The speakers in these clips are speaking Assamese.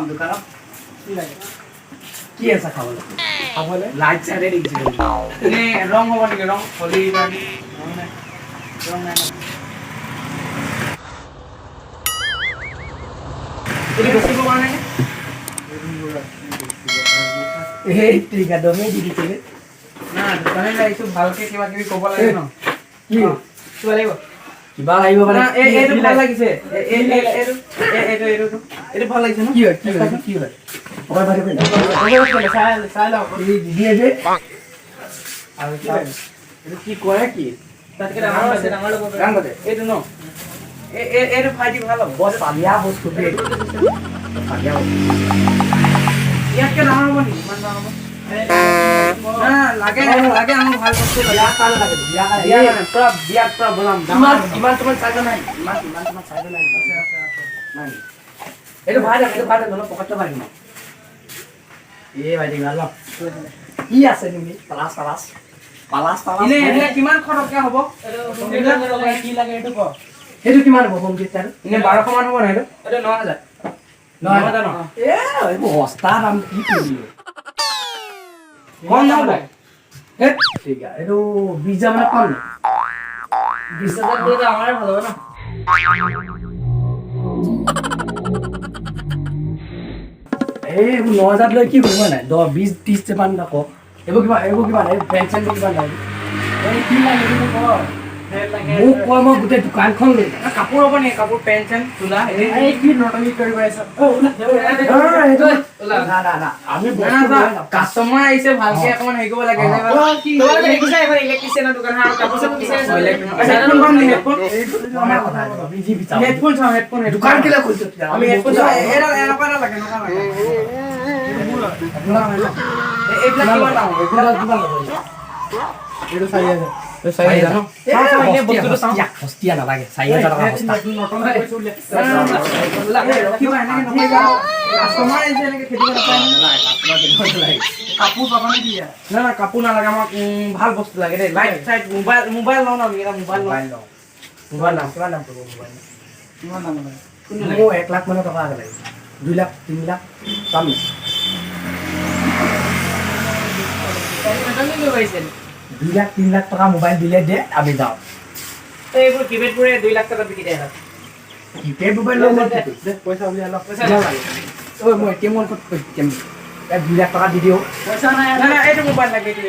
পাম দোকানত কি লাগে কি আছে খাবলৈ খাবলৈ লাইট চাইডে দিছিল এনে ৰং হ'ব নেকি ৰং হলি কাৰণে ৰং নাই এইটো বেছিব কাৰণে এই ঠিক আছে দমে দি দিছিলে না দোকানে লাগিছো ভালকে কিবা কিবি ক'ব লাগে ন কি কিবা লাগিব কিবা লাগিব মানে এইটো ভাল লাগিছে এইটো ভাল লাগিছে ন কি হয় কি হয় ওপৰ বাৰে পেন চাই লওক এই দিয়ে যে আৰু এইটো কি কৰে কি তাতকে ডাঙৰ আছে ডাঙৰ ল'ব গান বাজে এইটো ন এইটো ফাইটি ভাল হ'ব বৰ পালিয়া বস্তু দেই পালিয়া বস্তু ইয়াতকে ডাঙৰ হ'ব নেকি ইমান ডাঙৰ হ'ব লাগে লাগে আমাক ভাল বস্তু বিয়া কাল লাগে বিয়া কাল বিয়া মানে পুৰা বিয়াত পুৰা বনাম ইমান তোমাৰ চাইজ নাই ইমান তোমাৰ চাইজ নাই নাই এইটো ভাই অলপ পকেটটো ভাই ন এই ভাই দিবা অলপ কি আছে তুমি পালাস এনে এনে কিমান খৰচকে হ'ব কি লাগে এইটো ক সেইটো কিমান হ'ব হোম থিয়েটাৰ এনে 1200 মান হ'ব না এইটো 9000 9000 ন এ এইবোৰ সস্তা দাম কি কৰিবি কম নহ'ব হে ঠিক আছে এইটো 20000 মানে কম 20000 দিলে আমাৰে ভাল হ'ব না এই 9000 লৈ কি কৰিব নাই 10 20 30 মান আকৌ এইবোৰ কিবা নাই পেনশন কিবা নাই এই কি লাগে এইটো ক মোক কয় মই গোটেই দোকানখন লৈ কাপোৰ হ'ব নি কাপোৰ পেন্ট চেন্ট চোলা এই কি নটনি কৰিব আহিছা না আমি কাষ্টমাৰ আহিছে ভালকে অকমান হেৰি কৰিব লাগে তোমালোকে দেখিছা এখন ইলেক্ট্ৰিচিয়ানৰ দোকান আৰু কাপোৰ চাপোৰ বিচাৰিছে হেডফোন চাওঁ হেডফোন দোকান কেলে খুলিছো আমি হেডফোন চাওঁ এনেকুৱা লাগে এইবিলাক কিমান দাম এইটো 4000 4,000 ন এনে বস্তুটো চাওঁ হস্তিয়া নালাগে 4000 টকা হস্তা কিবা এনেকে নহয় কাষ্টমাৰ আহিছে এনেকে খেতিব নাপায় কাপোৰ পাবা নে কি না না কাপোৰ নালাগে আমাক ভাল বস্তু লাগে দেই লাইট চাইট মোবাইল লওঁ না এটা মোবাইল লওঁ মোবাইল দাম কিমান দাম পৰিব মোবাইল কিমান দাম লাগে মোৰ 1 লাখ মান টকা লাগে 2 লাখ 3 লাখ পাম 2 লাখ 3 লাখ টকা মোবাইল দিলে দে আমি যাওঁ এইবোৰ কিপেডবোৰে 2 লাখ টকা বিকি দিয়ে কিপেড মোবাইল লৈ পইচা উলিয়াই লওক পইচা ঐ মই এটিএম ত এটিএম 2 লাখ টকা দি দিও পইচা নাই না এইটো মোবাইল লাগে এইটো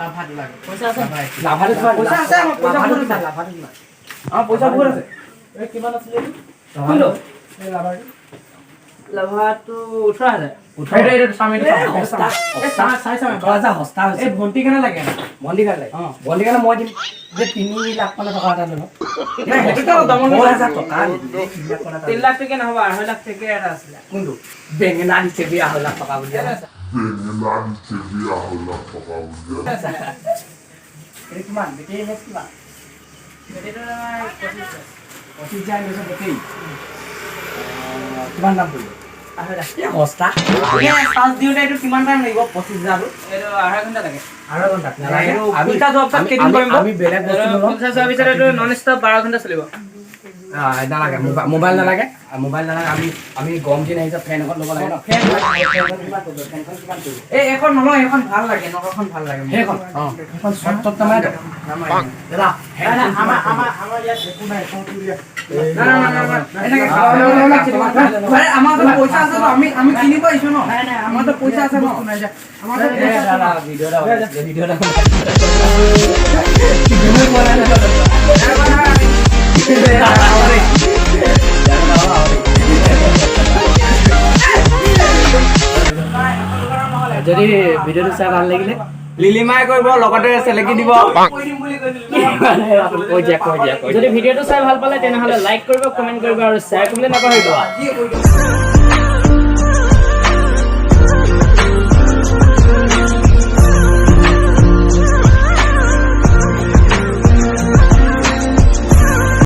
লাভাটো লাগে পইচা আছে লাভাটো পইচা আছে আমাৰ পইচা বহুত আছে লাভাটো কিমান পইচা বহুত আছে এই কিমান আছিল কোনটো এই লাভাটো 18000 এইটো সামনে হস্তা এই ভন্টি কেনে লাগে বন্দি কাৰণে মই দিম যে 3 লাখ মান টকা এটা ল'ব নাই হেতুটো দামৰ 1000 টকা 3 লাখ টকা নহব 2.5 লাখ টকা এটা আছিল কোনটো বেঙেনা দিছে 2.5 লাখ টকা বুলি এই কিমান বেটেৰী এমএচ কিমান কিমান দাম পৰিব হস্তা চাৰ্জ দিওঁতে এইটো কিমান টাইম লাগিব 25000 এইটো আধা ঘণ্টা লাগে আধা ঘণ্টা আমি বেলেগ বস্তু নলওঁ 50 যোৱাৰ পিছত এইটো নন ষ্টপ 12 ঘণ্টা চলিব নালাগে মোবাইল নালাগে আমি গৰম দিন আহিছে ফেন এখন ল'ব লাগে ন ফেন এখন নলওঁ এখন ভাল লাগে নখন ভাল লাগে সেইখন সেইখন চট নামাই দাদা আমাৰ ইয়াত একো নাই আমাৰ পইচা আছে ন আমি কিনিব আহিছো ন আমাৰতো পইচা আছে ন যদি ভিডিওটো চাই ভাল লাগিলে লিলিমাই কৰিব লগতে চেলেকি দিব যদি ভিডিওটো চাই ভাল পালে তেনেহ'লে লাইক কৰিব কমেণ্ট কৰিব আৰু শ্বেয়াৰ কৰিবলৈ নাপাহৰিব